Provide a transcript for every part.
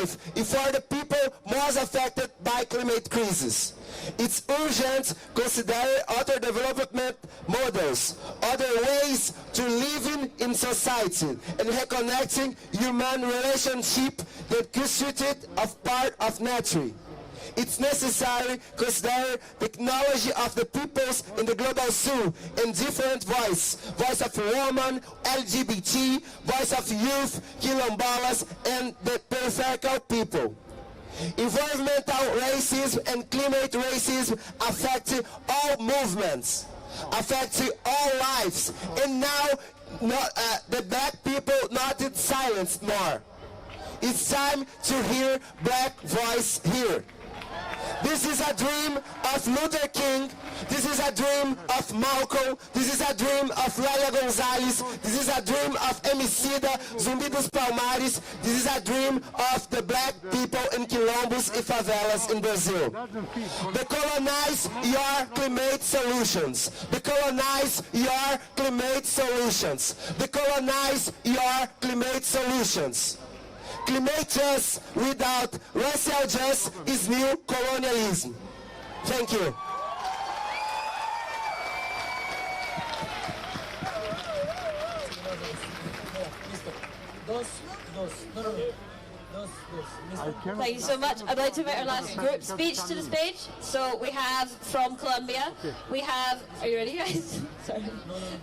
life and for the people most affected by climate crisis. It's urgent to consider other development models, other ways to live in society, and reconnecting human relationship that constitute of part of nature. It's necessary to consider the technology of the peoples in the global south in different voice of women, LGBT, voice of youth, quilombolas, and the peripheral people. Environmental racism and climate racism affect all movements, affect all lives, and now the black people not silenced more. It's time to hear black voice here. This is a dream of Luther King. This is a dream of Malcolm. This is a dream of Laia Gonzalez. This is a dream of Emicida, Zumbi dos Palmares. This is a dream of the black people in quilombos and favelas in Brazil. Decolonize your climate solutions. Decolonize your climate solutions. Decolonize your climate solutions. Climate justice without racial justice is new colonialism. Thank you. Thank you so much. I'd like to invite our last group speech to the stage. So we have from Colombia, we have, are you ready guys? Sorry.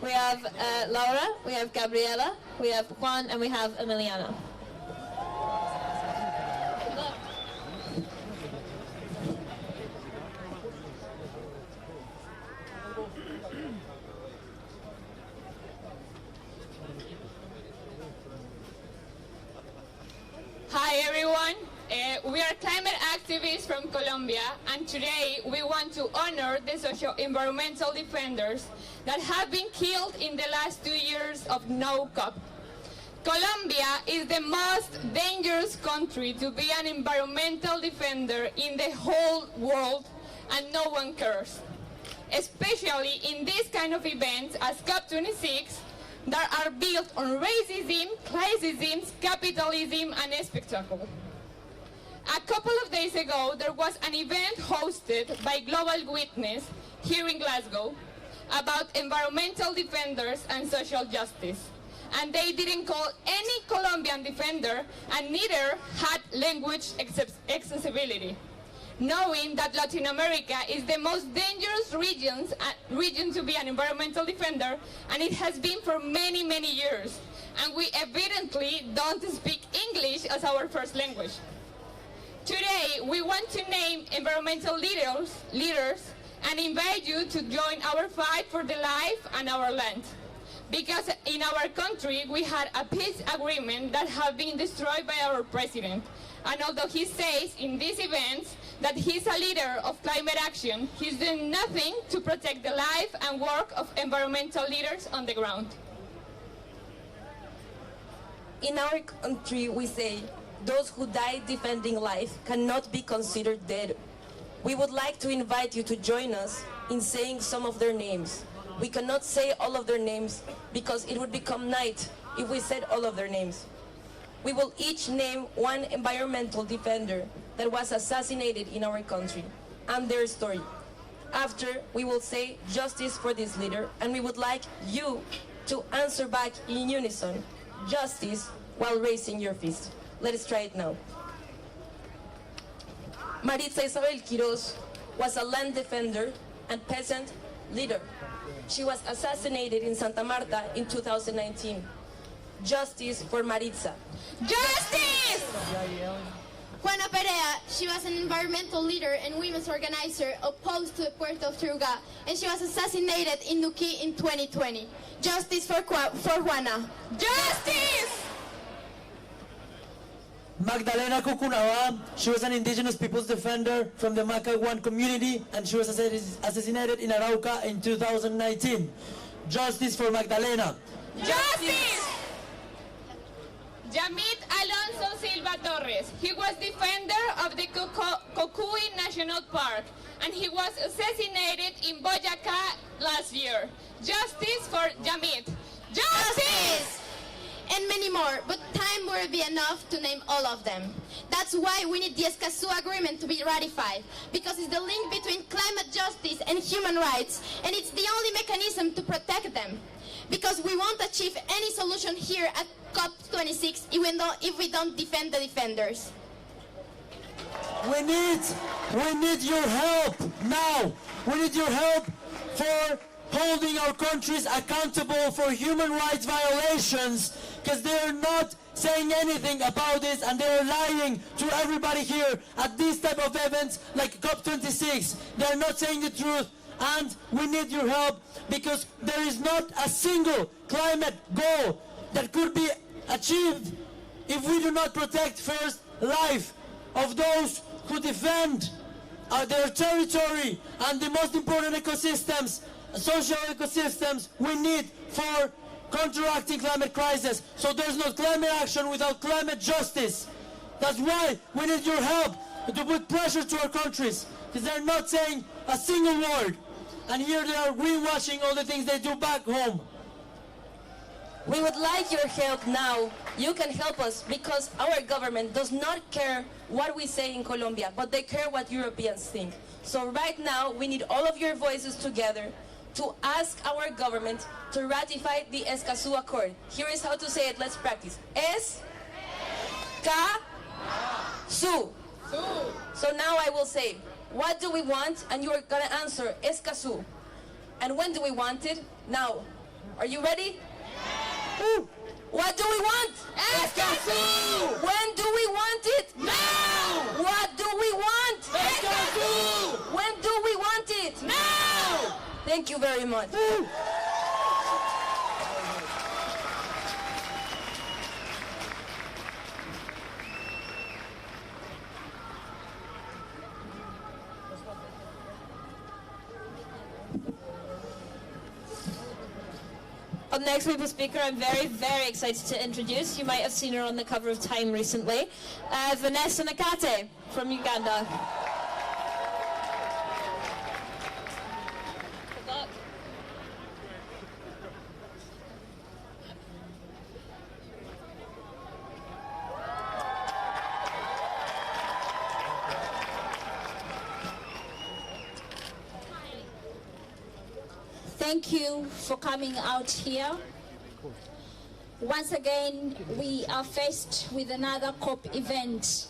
We have Laura, we have Gabriela, we have Juan, and we have Emiliana. Hi everyone, we are climate activists from Colombia, and today we want to honor the socio-environmental defenders that have been killed in the last 2 years of no COP. Colombia is the most dangerous country to be an environmental defender in the whole world, and no one cares. Especially in this kind of events as COP26, that are built on racism, classism, capitalism, and spectacle. A couple of days ago, there was an event hosted by Global Witness here in Glasgow about environmental defenders and social justice. And they didn't call any Colombian defender, and neither had language accessibility, knowing that Latin America is the most dangerous region to be an environmental defender, and it has been for many, many years. And we evidently don't speak English as our first language. Today, we want to name environmental leaders and invite you to join our fight for the life and our land. Because in our country, we had a peace agreement that has been destroyed by our president. And although he says in these events that he's a leader of climate action, he's doing nothing to protect the life and work of environmental leaders on the ground. In our country, we say, those who die defending life cannot be considered dead. We would like to invite you to join us in saying some of their names. We cannot say all of their names because it would become night if we said all of their names. We will each name one environmental defender that was assassinated in our country and their story. After, we will say justice for this leader, and we would like you to answer back in unison, justice, while raising your fist. Let us try it now. Maritza Isabel Quiroz was a land defender and peasant leader. She was assassinated in Santa Marta in 2019. Justice for Maritza. Justice! Juana Perea, she was an environmental leader and women's organizer opposed to the Puerto of Truga, and she was assassinated in Nuquí in 2020. Justice for Juana. Justice! Magdalena Cucunaba, she was an indigenous peoples defender from the Macaguan community, and she was assassinated in Arauca in 2019. Justice for Magdalena. Justice! Yamit Alonso Silva Torres. He was defender of the Cocuy National Park, and he was assassinated in Boyacá last year. Justice for Yamit. Justice! and many more, but time won't be enough to name all of them. That's why we need the Escazú Agreement to be ratified, because it's the link between climate justice and human rights, and it's the only mechanism to protect them. Because we won't achieve any solution here at COP26 if we don't defend the defenders. We need your help now. We need your help for holding our countries accountable for human rights violations, because they are not saying anything about this and they are lying to everybody here at these type of events like COP26. They are not saying the truth, and we need your help, because there is not a single climate goal that could be achieved if we do not protect first life of those who defend their territory and the most important ecosystems, social ecosystems we need for counteracting climate crisis. So there's no climate action without climate justice. That's why we need your help to put pressure to our countries, because they're not saying a single word. And here they are greenwashing all the things they do back home. We would like your help now. You can help us, because our government does not care what we say in Colombia, but they care what Europeans think. So right now, we need all of your voices together to ask our government to ratify the Escazú Accord. Here is how to say it. Let's practice. Escazú. So now I will say, what do we want? And you are going to answer Escazú. And when do we want it? Now. Are you ready? What do we want? Escazú! When do we want it? Now! What do we want? Escazú! When do we want it? Now! Thank you very much. Up next, we have a speaker I'm very, very excited to introduce. You might have seen her on the cover of Time recently. Vanessa Nakate from Uganda. Good luck. Thank you for coming out here. Once again, we are faced with another COP event.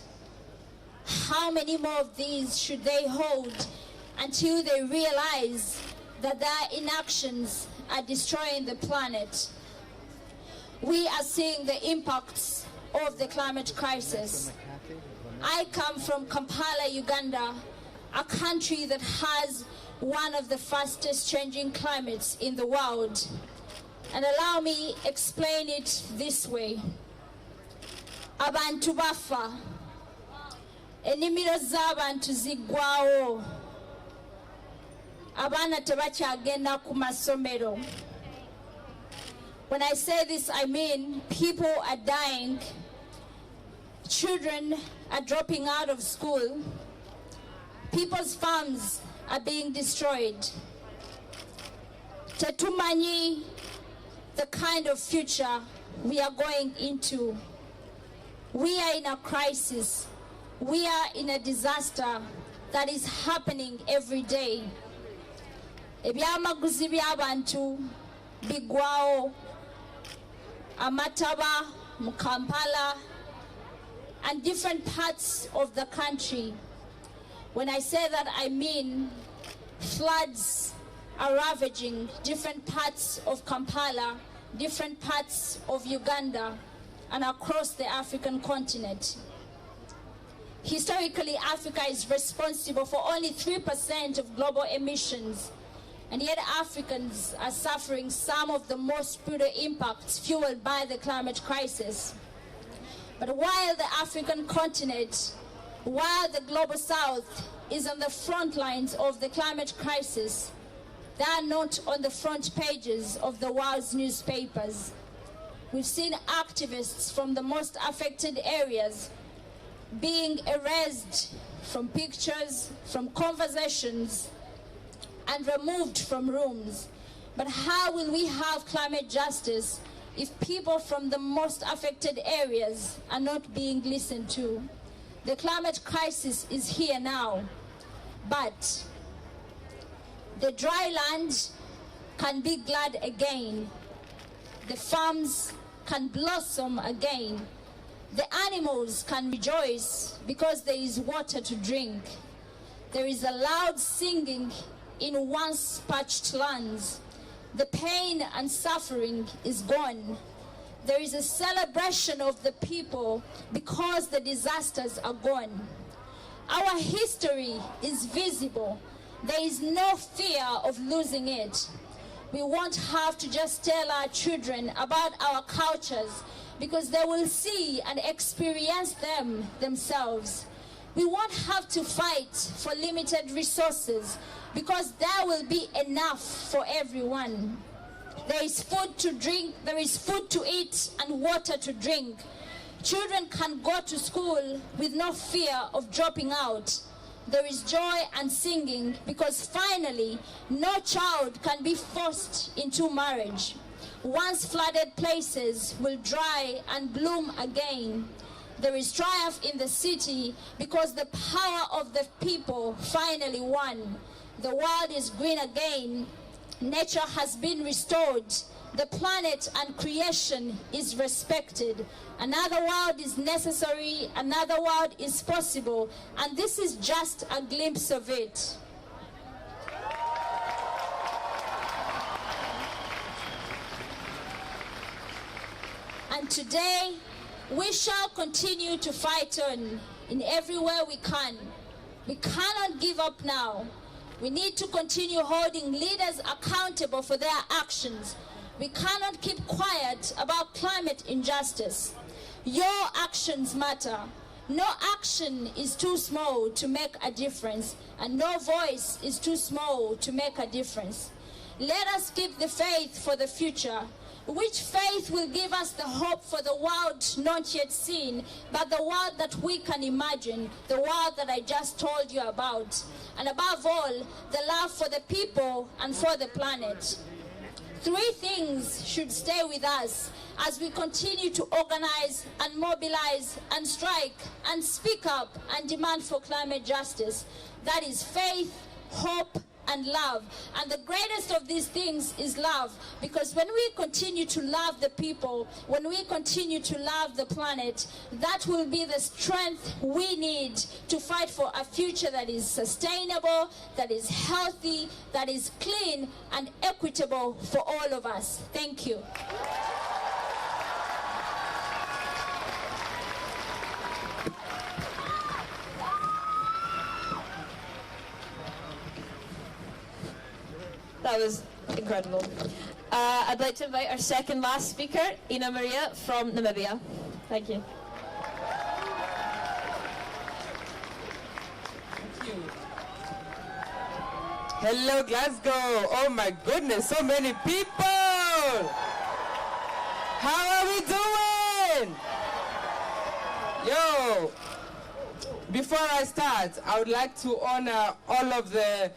How many more of these should they hold until they realize that their inactions are destroying the planet? We are seeing the impacts of the climate crisis. I come from Kampala, Uganda, a country that has one of the fastest changing climates in the world. And allow me explain it this way. Abantu bafa, ennimiro z'abantu ziggwawo, abaana tebakyagenda ku masomero. When I say this, I mean people are dying, children are dropping out of school, people's farms are being destroyed. Tetumanyi the kind of future we are going into. We are in a crisis. We are in a disaster that is happening every day. Ebyamaguzi by'abantu bigwawo, amataba mu Kampala and different parts of the country. When I say that, I mean floods are ravaging different parts of Kampala, different parts of Uganda, and across the African continent. Historically, Africa is responsible for only 3% of global emissions, and yet Africans are suffering some of the most brutal impacts fueled by the climate crisis. But while the African continent, while the global south is on the front lines of the climate crisis, they are not on the front pages of the world's newspapers. We've seen activists from the most affected areas being erased from pictures, from conversations, and removed from rooms. But how will we have climate justice if people from the most affected areas are not being listened to. The climate crisis is here now, but the dry land can be glad again. The farms can blossom again. The animals can rejoice because there is water to drink. There is a loud singing in once parched lands. The pain and suffering is gone. There is a celebration of the people because the disasters are gone. Our history is visible. There is no fear of losing it. We won't have to just tell our children about our cultures because they will see and experience them themselves. We won't have to fight for limited resources because there will be enough for everyone. There is food to drink, there is food to eat and water to drink. Children can go to school with no fear of dropping out. There is joy and singing because finally no child can be forced into marriage. Once flooded places will dry and bloom again. There is triumph in the city because the power of the people finally won. The world is green again. Nature has been restored. The planet and creation is respected. Another world is necessary. Another world is possible. And this is just a glimpse of it. And today, we shall continue to fight on in every way we can. We cannot give up now. We need to continue holding leaders accountable for their actions. We cannot keep quiet about climate injustice. Your actions matter. No action is too small to make a difference, and no voice is too small to make a difference. Let us keep the faith for the future. Which faith will give us the hope for the world not yet seen, but the world that we can imagine, the world that I just told you about. And above all, the love for the people and for the planet. Three things should stay with us as we continue to organize and mobilize and strike and speak up and demand for climate justice. That is faith, hope, and love. And the greatest of these things is love, because when we continue to love the people, when we continue to love the planet, that will be the strength we need to fight for a future that is sustainable, that is healthy, that is clean and equitable for all of us. Thank you. That was incredible. I'd like to invite our second last speaker, Ina Maria from Namibia. Thank you. Hello, Glasgow. Oh my goodness, so many people. How are we doing? Yo, before I start, I would like to honor all of the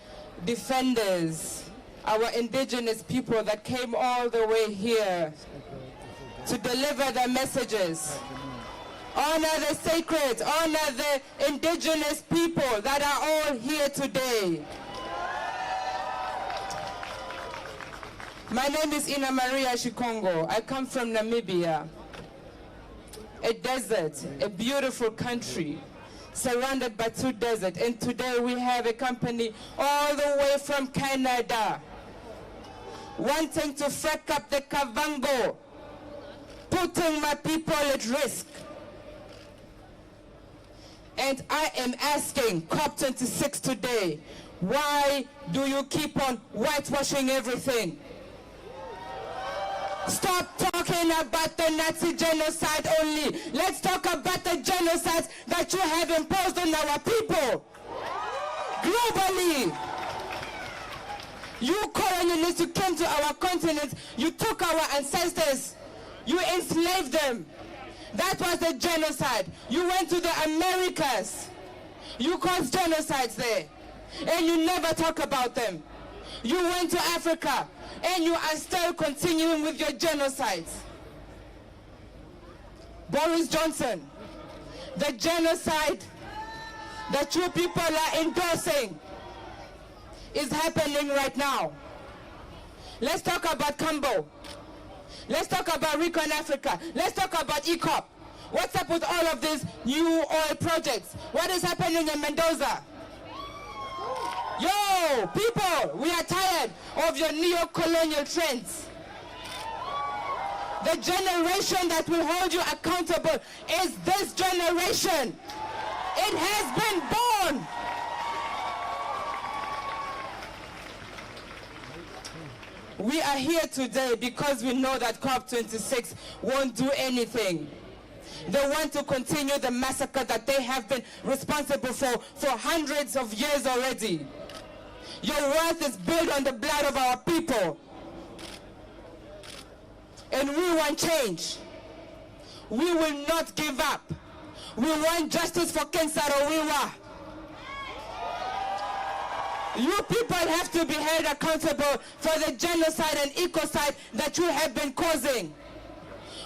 defenders, our indigenous people that came all the way here to deliver their messages. Honor the sacred, honor the indigenous people that are all here today. My name is Ina Maria Shikongo. I come from Namibia, a desert, a beautiful country, surrounded by two deserts. And today we have a company all the way from Canada, wanting to frack up the Kavango, putting my people at risk. And I am asking COP26 today, why do you keep on whitewashing everything? Stop talking about the Nazi genocide only. Let's talk about the genocide that you have imposed on our people. Globally. You colonialists, you came to our continent, you took our ancestors, you enslaved them. That was the genocide. You went to the Americas, you caused genocides there, and you never talk about them. You went to Africa, and you are still continuing with your genocides. Boris Johnson, the genocide that you people are endorsing is happening right now. Let's talk about Cambo. Let's talk about Recon Africa. Let's talk about ECOP. What's up with all of these new oil projects? What is happening in Mendoza? Yo, people, we are tired of your neo-colonial trends. The generation that will hold you accountable is this generation. It has been born. We are here today because we know that COP26 won't do anything. They want to continue the massacre that they have been responsible for hundreds of years already. Your worth is built on the blood of our people. And we want change. We will not give up. We want justice for Ken Saro-Wiwa. You people have to be held accountable for the genocide and ecocide that you have been causing.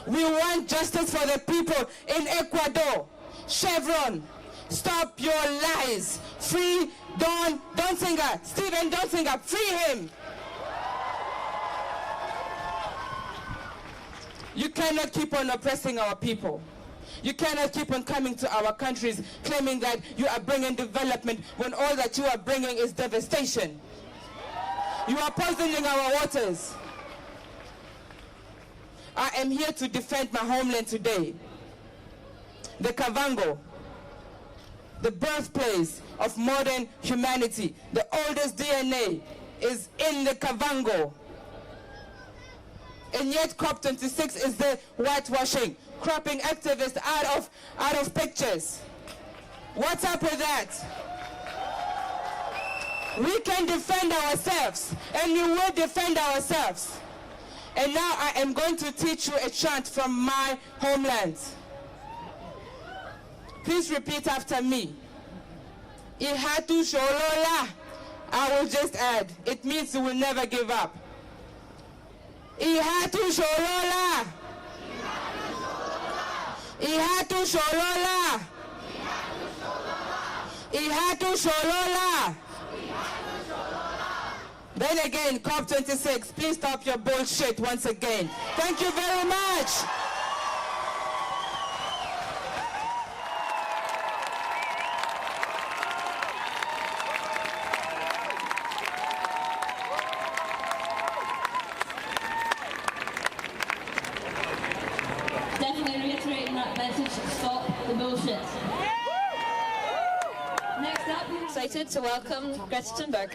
We want justice for the people in Ecuador. Chevron, stop your lies. Free Don Donsinger, Stephen Donsinger, free him. You cannot keep on oppressing our people. You cannot keep on coming to our countries claiming that you are bringing development when all that you are bringing is devastation. You are poisoning our waters. I am here to defend my homeland today. The Kavango, the birthplace of modern humanity, the oldest DNA is in the Kavango. And yet COP26 is the whitewashing, cropping activists out of pictures. What's up with that? We can defend ourselves, and we will defend ourselves. And now I am going to teach you a chant from my homeland. Please repeat after me. Ihatu sholola. I will just add, it means you will never give up. Ihatu sholola. Ihatu sholola. Ihatu sholola. Then again, COP26, please stop your bullshit once again. Thank you very much. Definitely reiterating that message, stop the bullshit. Next up, we're excited to welcome Greta Thunberg.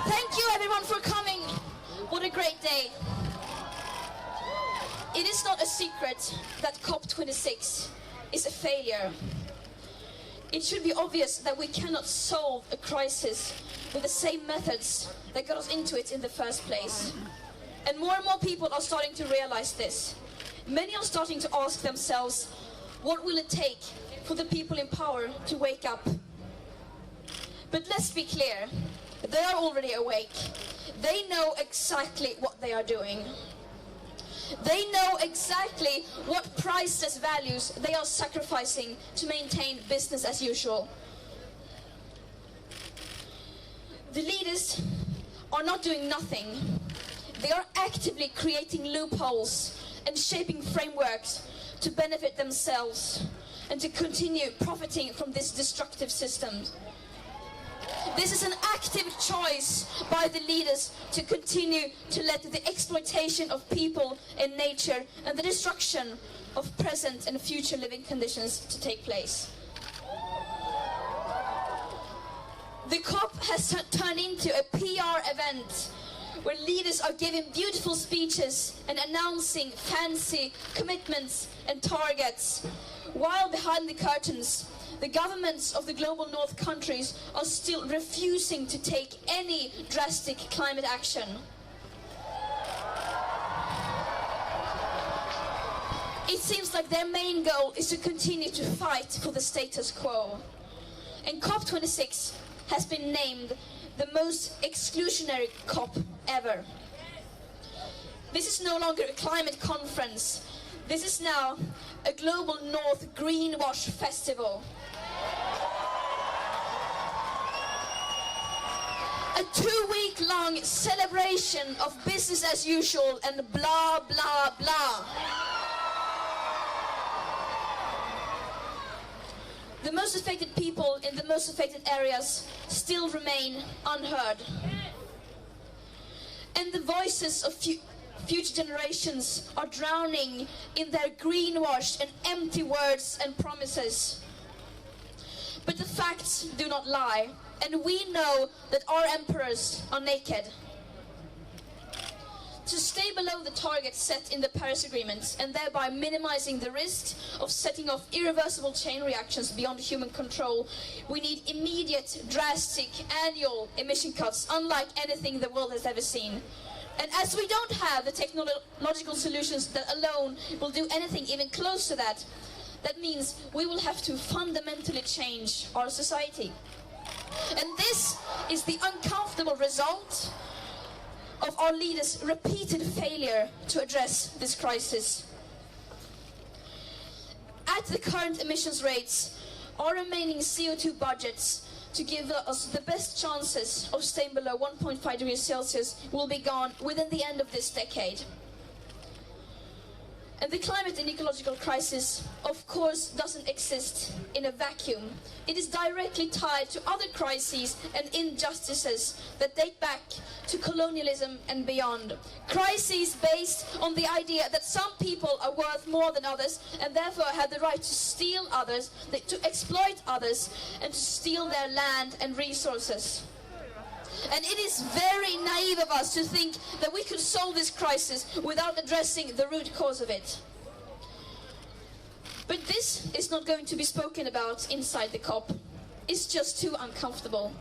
Thank you everyone for coming. What a great day. It is not a secret that COP26 is a failure. It should be obvious that we cannot solve a crisis with the same methods that got us into it in the first place. And more people are starting to realize this. Many are starting to ask themselves, what will it take for the people in power to wake up? But let's be clear, they are already awake. They know exactly what they are doing. They know exactly what priceless values they are sacrificing to maintain business as usual. The leaders are not doing nothing. They are actively creating loopholes and shaping frameworks to benefit themselves and to continue profiting from this destructive system. This is an active choice by the leaders to continue to let the exploitation of people and nature and the destruction of present and future living conditions to take place. The COP has turned into a PR event where leaders are giving beautiful speeches and announcing fancy commitments and targets, while behind the curtains, the governments of the global north countries are still refusing to take any drastic climate action. It seems like their main goal is to continue to fight for the status quo. And COP26 has been named the most exclusionary COP ever. This is no longer a climate conference. This is now a Global North Greenwash Festival. A 2-week-long celebration of business as usual and blah, blah, blah. The most affected people in the most affected areas still remain unheard. And the voices of future generations are drowning in their greenwash and empty words and promises. But the facts do not lie, and we know that our emperors are naked. To stay below the target set in the Paris Agreement and thereby minimizing the risk of setting off irreversible chain reactions beyond human control, we need immediate, drastic, annual emission cuts unlike anything the world has ever seen. And as we don't have the technological solutions that alone will do anything even close to that, that means we will have to fundamentally change our society. And this is the uncomfortable result of our leaders' repeated failure to address this crisis. At the current emissions rates, our remaining CO2 budgets to give us the best chances of staying below 1.5 degrees Celsius will be gone within the end of this decade. And the climate and ecological crisis, of course, doesn't exist in a vacuum. It is directly tied to other crises and injustices that date back to colonialism and beyond. Crises based on the idea that some people are worth more than others and therefore have the right to steal others, to exploit others, and to steal their land and resources. And it is very naive of us to think that we could solve this crisis without addressing the root cause of it. But this is not going to be spoken about inside the COP. It's just too uncomfortable.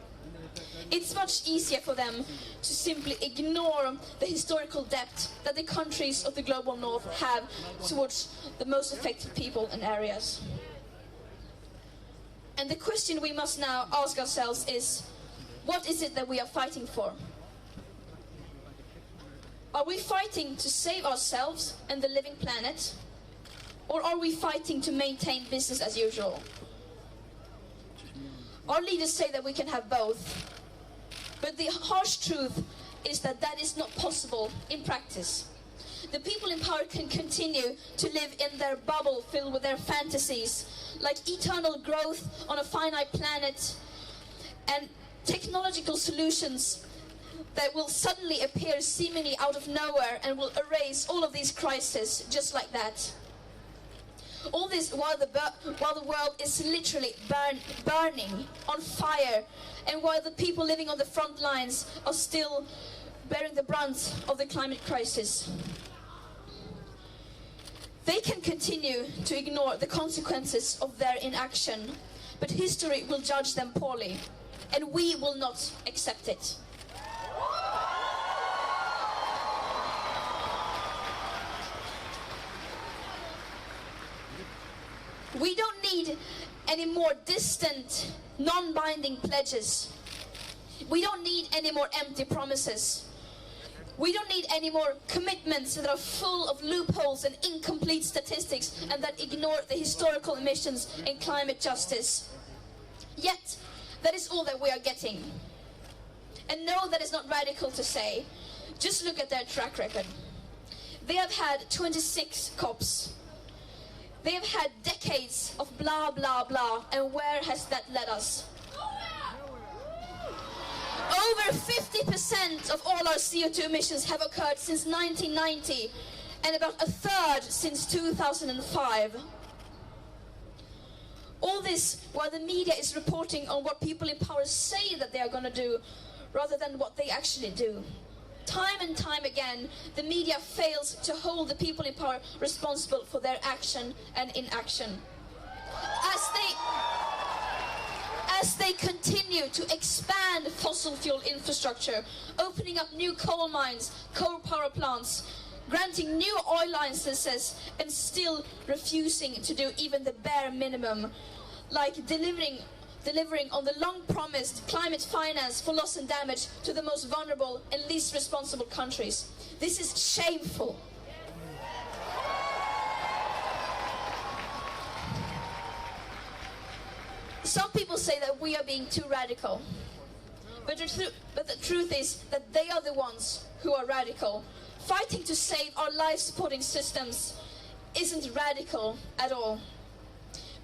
It's much easier for them to simply ignore the historical debt that the countries of the global north have towards the most affected people and areas. And the question we must now ask ourselves is, what is it that we are fighting for? Are we fighting to save ourselves and the living planet? Or are we fighting to maintain business as usual? Our leaders say that we can have both. But the harsh truth is that that is not possible in practice. The people in power can continue to live in their bubble filled with their fantasies, like eternal growth on a finite planet, and technological solutions that will suddenly appear seemingly out of nowhere and will erase all of these crises just like that. All this while the world is literally burning on fire, and while the people living on the front lines are still bearing the brunt of the climate crisis. They can continue to ignore the consequences of their inaction, but history will judge them poorly. And we will not accept it. We don't need any more distant, non-binding pledges. We don't need any more empty promises. We don't need any more commitments that are full of loopholes and incomplete statistics and that ignore the historical emissions and climate justice. Yet, that is all that we are getting. And no, that is not radical to say. Just look at their track record. They have had 26 COPs. They have had decades of blah, blah, blah. And where has that led us? Over 50% of all our CO2 emissions have occurred since 1990, and about a third since 2005. All this while the media is reporting on what people in power say that they are going to do, rather than what they actually do. Time and time again, the media fails to hold the people in power responsible for their action and inaction. As they continue to expand fossil fuel infrastructure, opening up new coal mines, coal power plants, granting new oil licenses, and still refusing to do even the bare minimum, like delivering delivering on the long-promised climate finance for loss and damage to the most vulnerable and least responsible countries. This is shameful. Some people say that we are being too radical. But the truth is that they are the ones who are radical. Fighting to save our life-supporting systems isn't radical at all.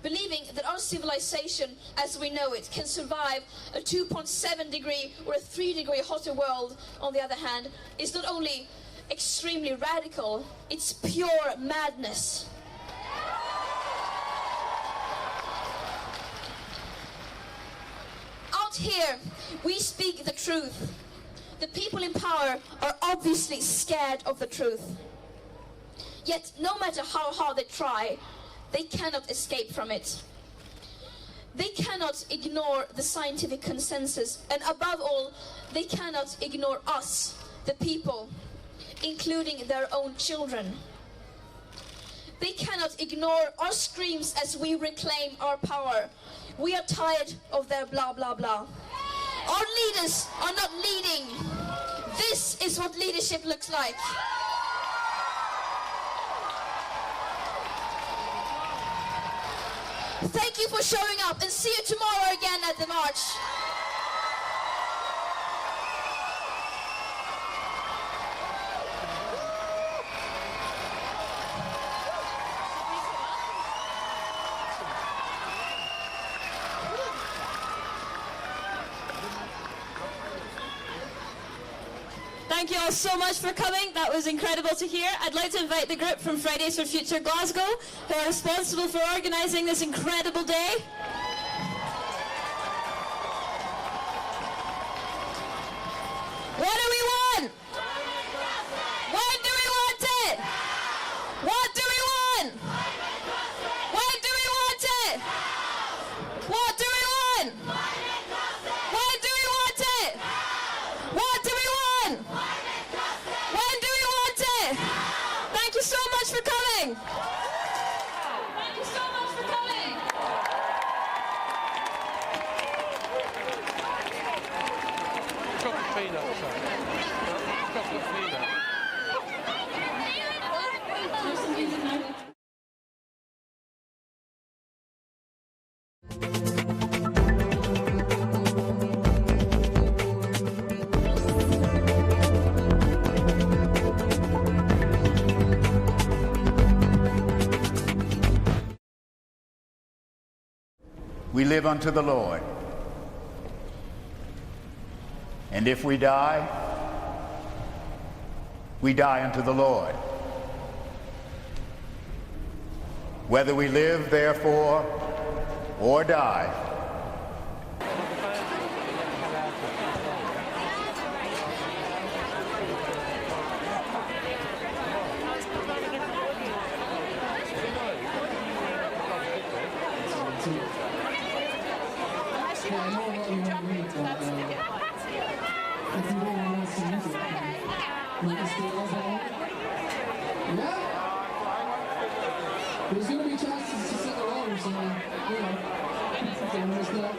Believing that our civilization as we know it can survive a 2.7 degree or a 3 degree hotter world, on the other hand, is not only extremely radical, it's pure madness. Out here, we speak the truth. The people in power are obviously scared of the truth. Yet, no matter how hard they try, they cannot escape from it. They cannot ignore the scientific consensus, and above all, they cannot ignore us, the people, including their own children. They cannot ignore our screams as we reclaim our power. We are tired of their blah blah blah. Our leaders are not leading. This is what leadership looks like. Thank you for showing up, and see you tomorrow again at the march. Thank you all so much for coming. That was incredible to hear. I'd like to invite the group from Fridays for Future Glasgow, who are responsible for organising this incredible day. What do we want? When do we want it? What do we want? When do we want it? What do we want? When do we want it? What do we want? When do we want it? Thank you so much for coming. Thank you so much for coming. Chocolate peanut, sorry. Chocolate peanut. We live unto the Lord. And if we die unto the Lord. Whether we live, therefore, or die, There's going to be chances to sing along, so, you know, don't miss that.